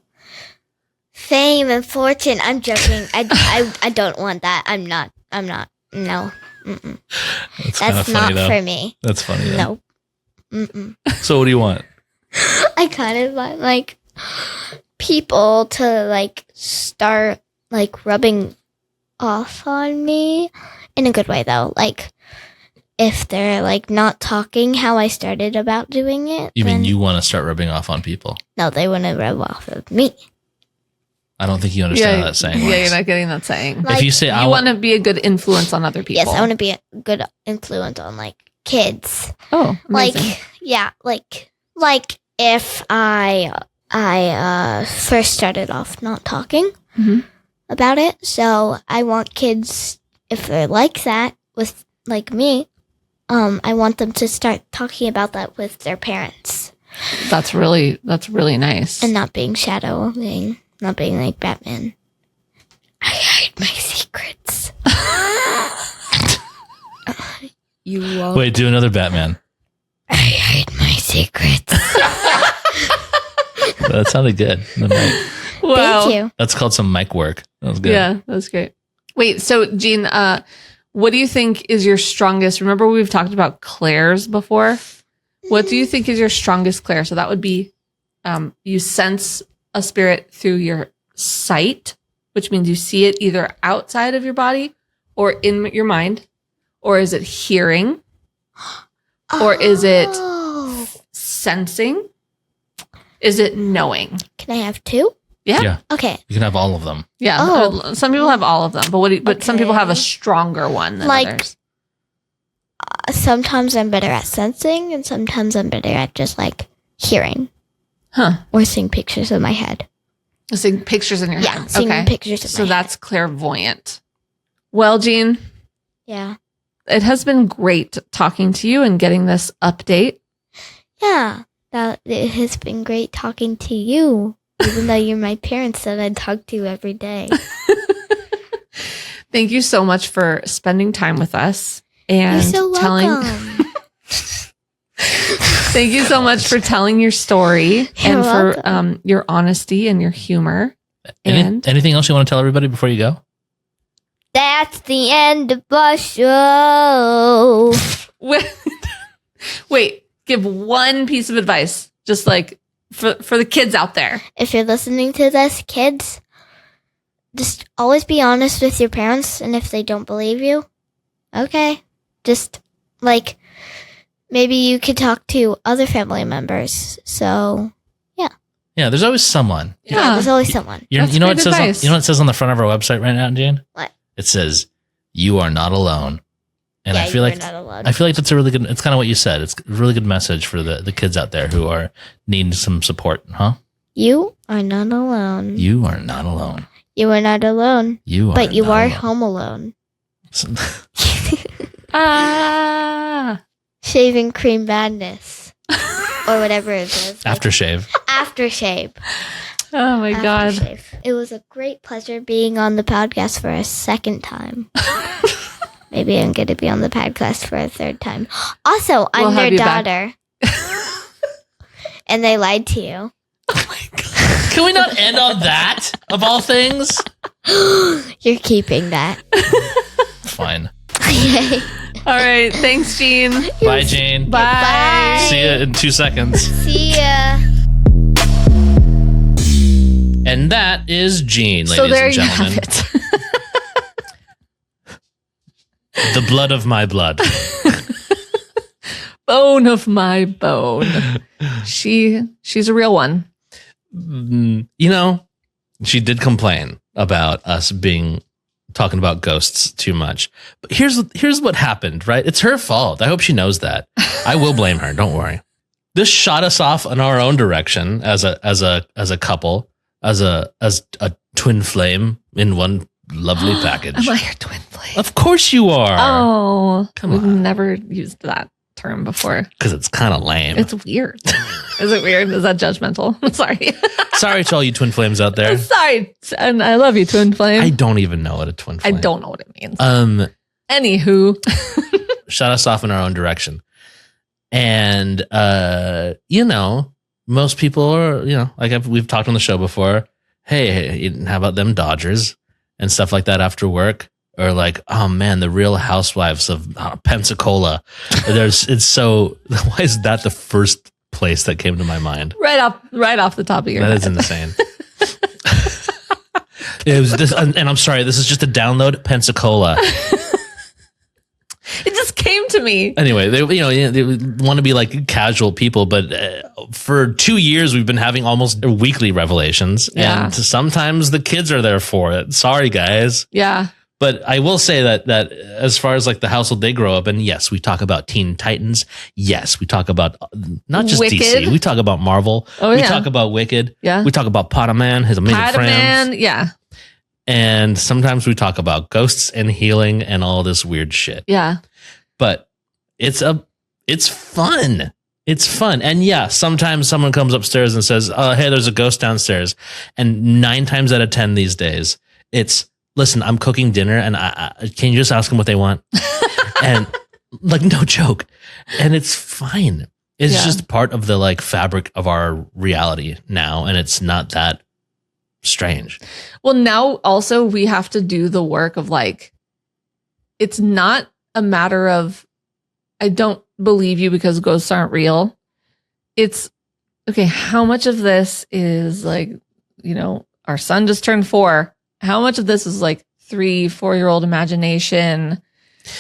fame and fortune. I'm joking. I don't want that. I'm not. No. Mm-mm. That's kind of That's funny, not though. for me. That's funny, though. Nope. Mm-mm. So what do you want? I kind of want, like, people to, like, start, like, rubbing off on me in a good way, though. Like, if they're, like, not talking how I started about doing it. You mean then- you want to start rubbing off on people? No, they want to rub off of me. I don't think you understand how that saying Yeah, works. you're not getting that saying. Like, If you say, You want to be a good influence on other people. Yes, I want to be a good influence on, like, kids. Oh, amazing. Like, yeah, like if I first started off not talking Mhm. about it, so I want kids, if they're like that with, like me, I want them to start talking about that with their parents That's really nice. and not being shadowing, not being like Batman. I hide my secrets. You won't. Wait, do another Batman. I hide my secrets. That sounded good. The mic. Wow. Thank you. That's called some mic work. That was good. Yeah, that's great. Wait, so Jean, what do you think is your strongest? Remember we've talked about clairs before. What do you think is your strongest clair? So that would be you sense a spirit through your sight, which means you see it either outside of your body or in your mind, or is it hearing? Or is it- Oh. Sensing? Is it knowing? Can I have two? Yeah. Yeah. Okay. You can have all of them. Yeah. Oh. Some people have all of them, but some people have a Okay. stronger one than Like- others. Sometimes I'm better at sensing, and sometimes I'm better at just like hearing Huh. or seeing pictures in my head. Seeing pictures in your Yeah, head. seeing Okay. pictures in So my that's clairvoyant. Well, Jean, head. Yeah. it has been great talking to you and getting this update. Yeah. That it has been great talking to you, even though you're my parents that I talk to every day. Thank you so much for spending time with us and You're so welcome. Thank you so much for telling your story You're and for welcome. your honesty and your humor. And Anything else you want to tell everybody before you go? That's the end of our show. wait, give one piece of advice, just like for the kids out there. If you're listening to this, kids, just always be honest with your parents, and if they don't believe you, okay, just like maybe you could talk to other family members. So Yeah, there's always someone. yeah, there's always someone. That's You know what great it says? advice. You know what it says on the front of our website right now, Jane? What? It says, "You are not alone." And Yeah, I feel you're like not alone. I feel like that's a really good. It's kind of what you said. It's a really good message for the kids out there who are needing some support, huh? You are not alone. You are not alone. You are not alone, You are, but you not are alone. home alone. Ah. Shaving cream madness, or whatever it is. Aftershave. Aftershave. Oh my God. Aftershave. It was a great pleasure being on the podcast for a second time. Maybe I'm going to be on the podcast for a third time. Also, I'm We'll have their you back. daughter. And they lied to you. Can we not end on that of all things? You're keeping that. Fine. Yay. All right. Thanks, Jean. Bye, Jane. Bye. See you in 2 seconds. See ya. And that is Jean, ladies So there and you gentlemen. have it. The blood of my blood. Bone of my bone. She's a real one. You know, she did complain about us talking about ghosts too much. But here's what happened, right? It's her fault. I hope she knows that. I will blame her. Don't worry. This shot us off in our own direction as a couple, as a twin flame in one lovely package. Am I your twin flame? Of course you are. Oh, Come we've on. never used that term before. Because it's kind of lame. It's weird. Is it weird? Is that judgmental? I'm sorry. Sorry to all you twin flames out there. Sorry. And I love you, twin flame. I don't even know what a twin flame. I don't know what it means. Anywho. Shut us off in our own direction. And, most people are, like we've talked on the show before. Hey, how about them Dodgers and stuff like that after work? Or like, oh man, the Real Housewives of Pensacola. Why is that the first place that came to my mind? Right off the top of your head. That is insane. It was this, and I'm sorry, this is just a download, Pensacola. It just came to me. Anyway, they want to be like casual people, but for 2 years we've been having almost weekly revelations, and sometimes the kids are there for it. Sorry, guys. Yeah. But I will say that as far as like the household they grow up in, yes, we talk about Teen Titans. Yes, we talk about not just Wicked. DC. We talk about Marvel. We talk about Wicked. Yeah. We talk about Potaman, his amazing friends. Yeah. And sometimes we talk about ghosts and healing and all this weird shit. Yeah. But it's fun. It's fun. And yeah, sometimes someone comes upstairs and says, hey, there's a ghost downstairs. And 9 times out of 10 these days, it's, listen, I'm cooking dinner and can you just ask them what they want? And like, no joke. And it's fine. It's just part of the like fabric of our reality now. And it's not that strange. Well, now also we have to do the work of like, it's not a matter of, I don't believe you because ghosts aren't real. It's okay. How much of this is like, our son just turned 4. How much of this is like 3-4-year-old imagination?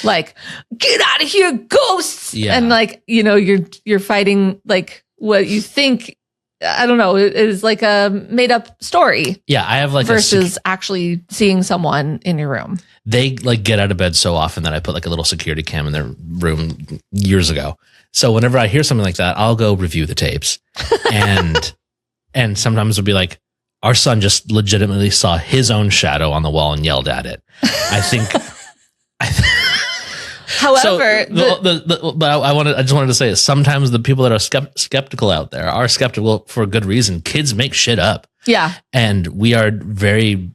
Like, get out of here, ghosts. Yeah. And like, you're fighting like what you think, I don't know, it is like a made up story. Yeah. I have like versus actually seeing someone in your room. They like get out of bed so often that I put like a little security cam in their room years ago. So whenever I hear something like that, I'll go review the tapes. And sometimes it'll be like, our son just legitimately saw his own shadow on the wall and yelled at it. I think. However, I just wanted to say, sometimes the people that are skeptical out there are skeptical for a good reason. Kids make shit up. Yeah. And we are very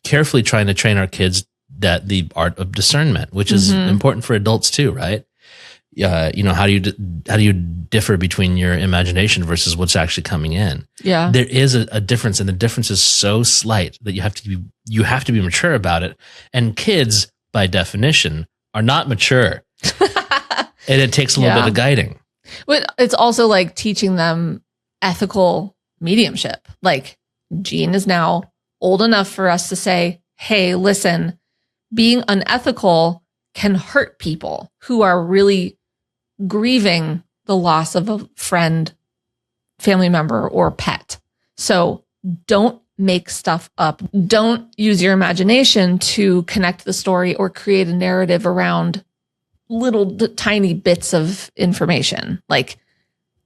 carefully trying to train our kids that the art of discernment, which is important for adults too, right? How do you differ between your imagination versus what's actually coming in? Yeah. There is a difference, and the difference is so slight that you have to be mature about it. And kids, by definition, are not mature. And it takes a little bit of guiding. But it's also like teaching them ethical mediumship. Like Jean is now old enough for us to say, hey, listen, being unethical can hurt people who are really grieving the loss of a friend, family member, or pet. So don't make stuff up. Don't use your imagination to connect the story or create a narrative around little tiny bits of information. Like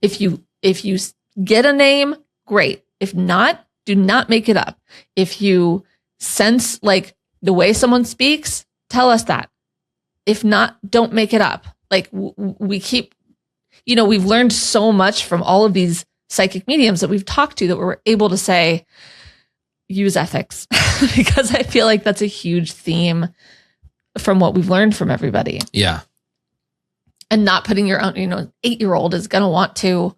if you get a name, great. If not, do not make it up. If you sense like the way someone speaks, tell us that. If not, don't make it up. Like we keep, we've learned so much from all of these psychic mediums that we've talked to that we're able to say, use ethics, because I feel like that's a huge theme from what we've learned from everybody. Yeah. And not putting your own, 8-year-old is going to want to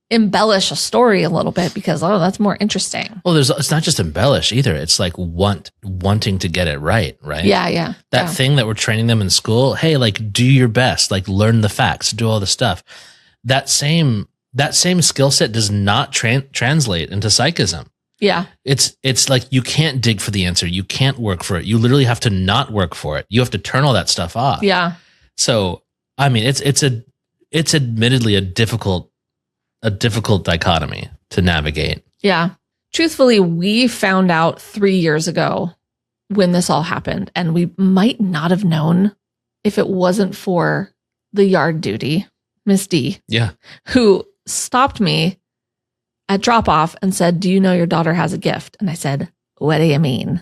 embellish a story a little bit because, that's more interesting. Well, it's not just embellish either. It's like wanting to get it right? Yeah, yeah. That thing that we're training them in school. Hey, like do your best, like learn the facts, do all the stuff. That same skill set does not translate into psychism. Yeah. It's like you can't dig for the answer. You can't work for it. You literally have to not work for it. You have to turn all that stuff off. Yeah. So, I mean, it's admittedly a difficult dichotomy to navigate. Yeah. Truthfully, we found out 3 years ago when this all happened, and we might not have known if it wasn't for the yard duty, Miss D. Yeah. Who stopped me at drop off and said, do you know your daughter has a gift? And I said, what do you mean?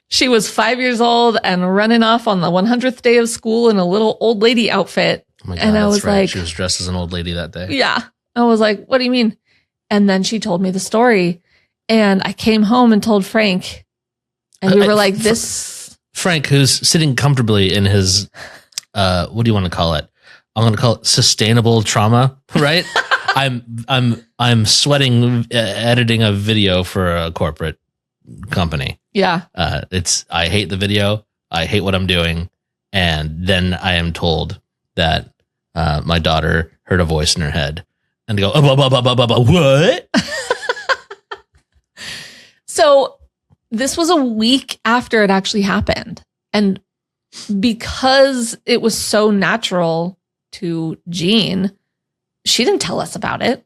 She was 5 years old and running off on the 100th day of school in a little old lady outfit. Oh my God, and I was like, she was dressed as an old lady that day. Yeah. I was like, what do you mean? And then she told me the story. And I came home and told Frank. And we were like, this. Frank, who's sitting comfortably in his, what do you want to call it? I'm going to call it sustainable trauma, right? I'm sweating editing a video for a corporate company. Yeah. I hate the video. I hate what I'm doing. And then I am told that my daughter heard a voice in her head and to go, what? So this was a week after it actually happened. And because it was so natural to Jean, she didn't tell us about it.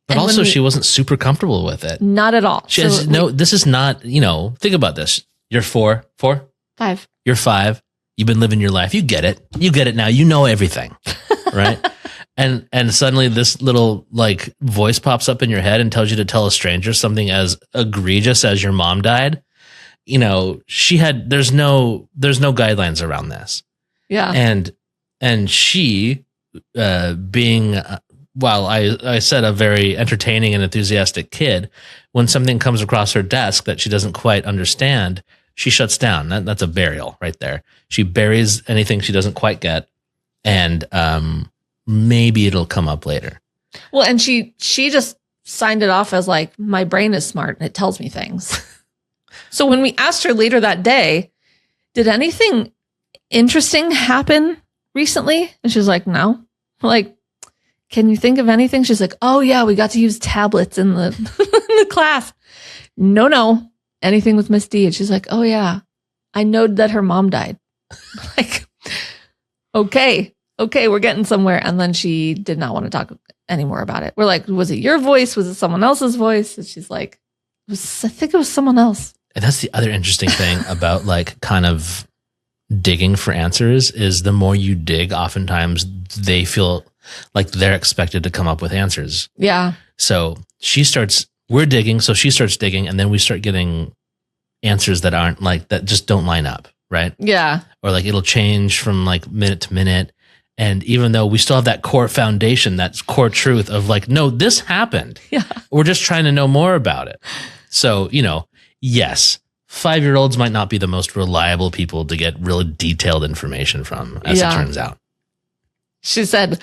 But also she wasn't super comfortable with it. Not at all. She has, this is not, think about this. You're 4. 5. You're 5. You've been living your life. You get it. You get it now. You know everything. Right? And suddenly this little like voice pops up in your head and tells you to tell a stranger something as egregious as your mom died. There's no guidelines around this. Yeah. And she, being, while I said a very entertaining and enthusiastic kid, when something comes across her desk that she doesn't quite understand, she shuts down. That's a burial right there. She buries anything she doesn't quite get. And, maybe it'll come up later. Well, and she just signed it off as like, my brain is smart and it tells me things. So when we asked her later that day, did anything interesting happen recently? And she's like, no. Like, can you think of anything? She's like, oh yeah, we got to use tablets in the, in the class. No. Anything with Miss D. And she's like, oh yeah, I know that her mom died. Like, okay, we're getting somewhere. And then she did not want to talk anymore about it. We're like, was it your voice? Was it someone else's voice? And she's like, I think it was someone else. And that's the other interesting thing about like kind of digging for answers is the more you dig, oftentimes they feel like they're expected to come up with answers. Yeah. So we're digging. So she starts digging and then we start getting answers that aren't like, that just don't line up. Right. Yeah. Or like it'll change from like minute to minute. And even though we still have that core foundation, that core truth of like, no, this happened. Yeah. We're just trying to know more about it. So, yes, 5-year-olds might not be the most reliable people to get really detailed information from, as it turns out. She said,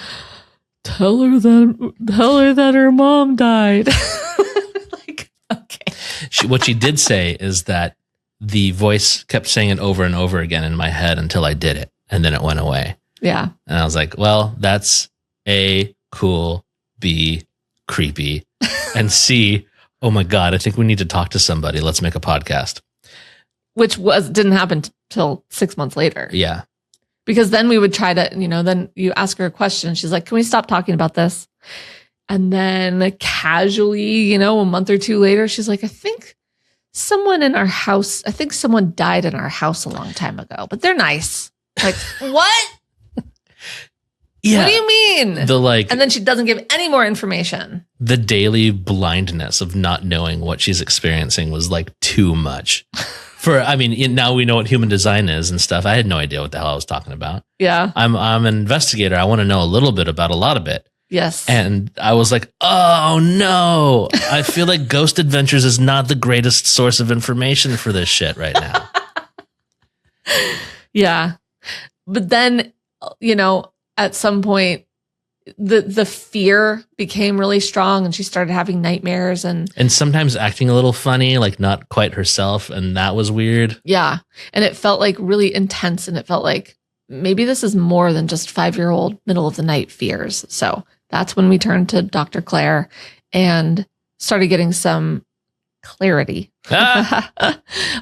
tell her that her mom died. Like, okay. What she did say is that the voice kept saying it over and over again in my head until I did it. And then it went away. Yeah. And I was like, well, that's A, cool, B, creepy, and C, oh my God, I think we need to talk to somebody. Let's make a podcast. Which didn't happen till 6 months later. Yeah. Because then we would try to, then you ask her a question. She's like, can we stop talking about this? And then casually, a month or two later, she's like, I think someone died in our house a long time ago, but they're nice. Like, what? Yeah. What do you mean? And then she doesn't give any more information. The daily blindness of not knowing what she's experiencing was like too much. Now we know what human design is and stuff. I had no idea what the hell I was talking about. Yeah. I'm an investigator. I want to know a little bit about a lot of it. Yes. And I was like, oh no, I feel like Ghost Adventures is not the greatest source of information for this shit right now. Yeah. But then, at some point, the fear became really strong and she started having nightmares and sometimes acting a little funny, like not quite herself. And that was weird. Yeah. And it felt like really intense. And it felt like maybe this is more than just 5-year-old middle of the night fears. So that's when we turned to Dr. Claire and started getting some clarity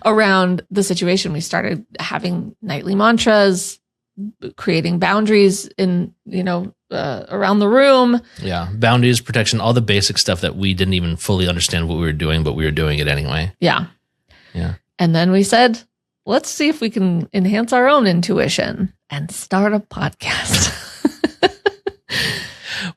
around the situation. We started having nightly mantras, creating boundaries in, around the room. Yeah. Boundaries, protection, all the basic stuff that we didn't even fully understand what we were doing, but we were doing it anyway. Yeah. Yeah. And then we said, let's see if we can enhance our own intuition and start a podcast.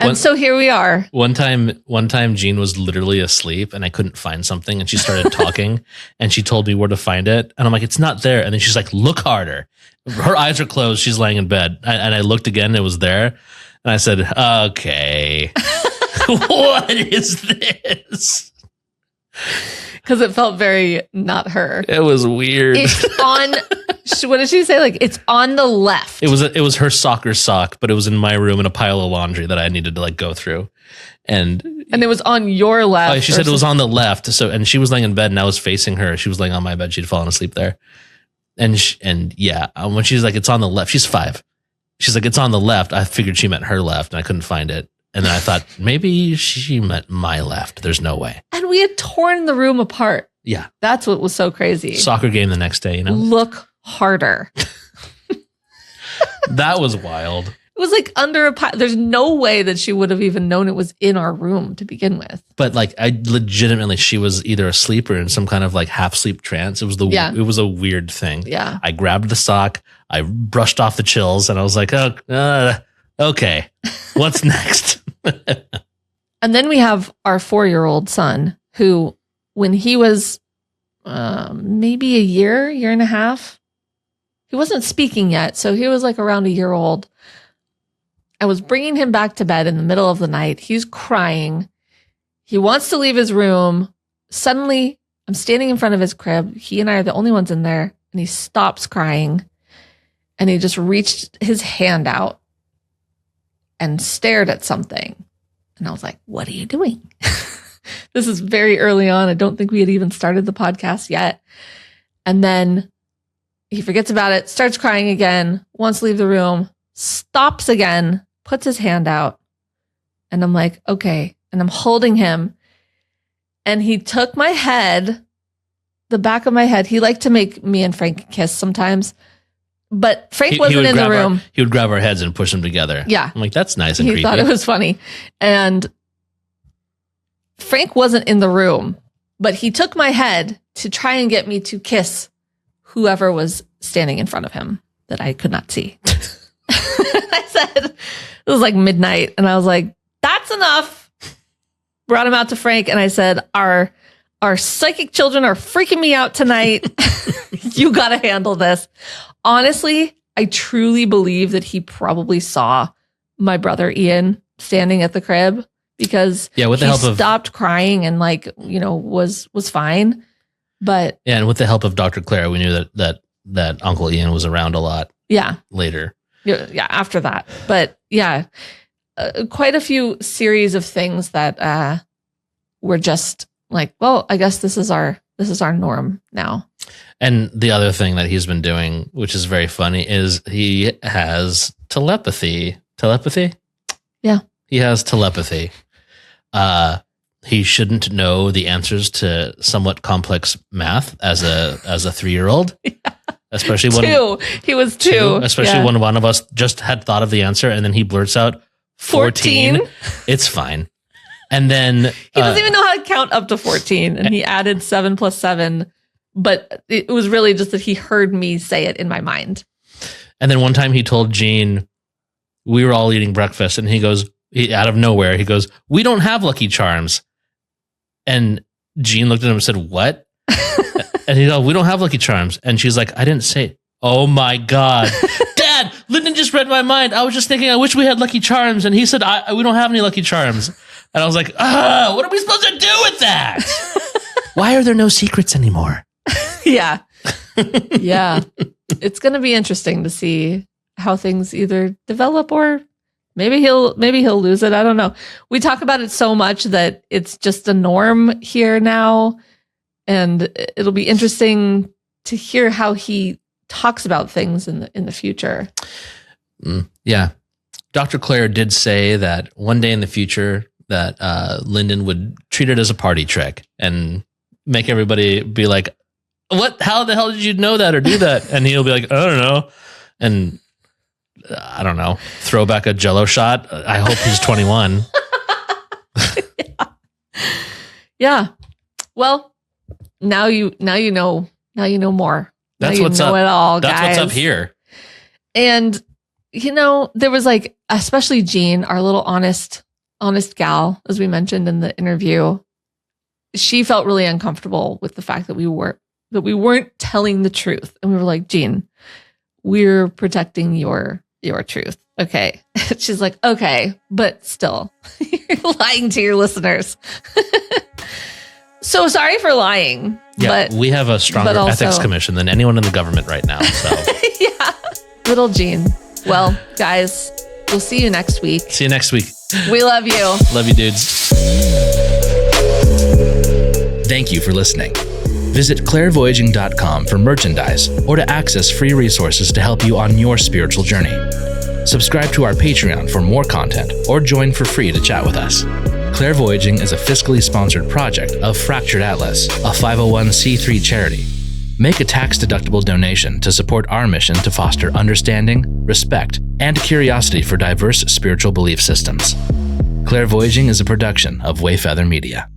And so here we are. One time Jean was literally asleep and I couldn't find something and she started talking and she told me where to find it. And I'm like, it's not there. And then she's like, look harder. Her eyes are closed. She's laying in bed. And I looked again. It was there. And I said, okay, what is this? Because it felt very not her. It was weird. It's on, what did she say? Like, it's on the left. It was her soccer sock, but it was in my room in a pile of laundry that I needed to like go through. And it was on your left. Oh, she said it was on the left. So, and she was laying in bed and I was facing her. She was laying on my bed. She'd fallen asleep there. And when she's like, it's on the left, she's 5. She's like, it's on the left. I figured she meant her left and I couldn't find it. And then I thought maybe she meant my left. There's no way. And we had torn the room apart. Yeah. That's what was so crazy. Soccer game the next day, Look harder. That was wild. It was like under a pile. There's no way that she would have even known it was in our room to begin with. But like, I legitimately, she was either asleep or in some kind of like half sleep trance. It was it was a weird thing. Yeah. I grabbed the sock. I brushed off the chills and I was like, okay, what's next? And then we have our 4-year-old son who, when he was maybe a year and a half, he wasn't speaking yet. So he was like around a year old. I was bringing him back to bed in the middle of the night. He's crying. He wants to leave his room. Suddenly, I'm standing in front of his crib. He and I are the only ones in there. And he stops crying. And he just reached his hand out and stared at something. And I was like, what are you doing? This is very early on. I don't think we had even started the podcast yet. And then he forgets about it, starts crying again, wants to leave the room, stops again, puts his hand out. And I'm like, okay. And I'm holding him. And he took my head, the back of my head. He liked to make me and Frank kiss sometimes. But Frank wasn't in the room. He would grab our heads and push them together. Yeah. I'm like, that's nice and creepy. He thought it was funny. And Frank wasn't in the room, but he took my head to try and get me to kiss whoever was standing in front of him that I could not see. I said, it was like midnight. And I was like, that's enough. Brought him out to Frank. And I said, our psychic children are freaking me out tonight. You got to handle this. Honestly, I truly believe that he probably saw my brother Ian standing at the crib because with the help of stopped crying and was fine. But and with the help of Dr. Claire, we knew that Uncle Ian was around a lot. Yeah. Later. Yeah. After that, but yeah, quite a few series of things that were just like, well, I guess this is our norm now. And the other thing that he's been doing, which is very funny, is he has telepathy. Telepathy? Yeah. He has telepathy. He shouldn't know the answers to somewhat complex math as a 3-year-old. Yeah. Especially when he was 2. Especially when one of us just had thought of the answer and then he blurts out 14. It's fine. And then he doesn't even know how to count up to 14. And he added 7 plus 7. But it was really just that he heard me say it in my mind. And then one time he told Jean, we were all eating breakfast, and out of nowhere, he goes, we don't have Lucky Charms. And Jean looked at him and said, what? And he goes, we don't have Lucky Charms. And she's like, I didn't say it. Oh my God. Dad, Lyndon just read my mind. I was just thinking, I wish we had Lucky Charms. And he said, we don't have any Lucky Charms. And I was like, what are we supposed to do with that? Why are there no secrets anymore? Yeah. Yeah. It's going to be interesting to see how things either develop or maybe he'll lose it. I don't know. We talk about it so much that it's just a norm here now. And it'll be interesting to hear how he talks about things in the future. Yeah. Dr. Claire did say that one day in the future that Lyndon would treat it as a party trick and make everybody be like, what? How the hell did you know that or do that? And he'll be like, I don't know. And I don't know, throw back a Jell-O shot. I hope he's 21. Yeah. Well, now you know more. That's now what's know up. It all, That's guys. what's up here. And there was like, especially Jean, our little honest honest gal, as we mentioned in the interview. She felt really uncomfortable with the fact that we weren't telling the truth. And we were like, Jean, we're protecting your truth. Okay. She's like, okay, but still, you're lying to your listeners. So sorry for lying. Yeah, but we have a stronger ethics commission than anyone in the government right now. So yeah, little Jean. Well, guys, we'll see you next week. See you next week. We love you. Love you, dudes. Thank you for listening. Visit clairvoyaging.com for merchandise or to access free resources to help you on your spiritual journey. Subscribe to our Patreon for more content or join for free to chat with us. Clairvoyaging is a fiscally sponsored project of Fractured Atlas, a 501c3 charity. Make a tax-deductible donation to support our mission to foster understanding, respect, and curiosity for diverse spiritual belief systems. Clairvoyaging is a production of Wayfeather Media.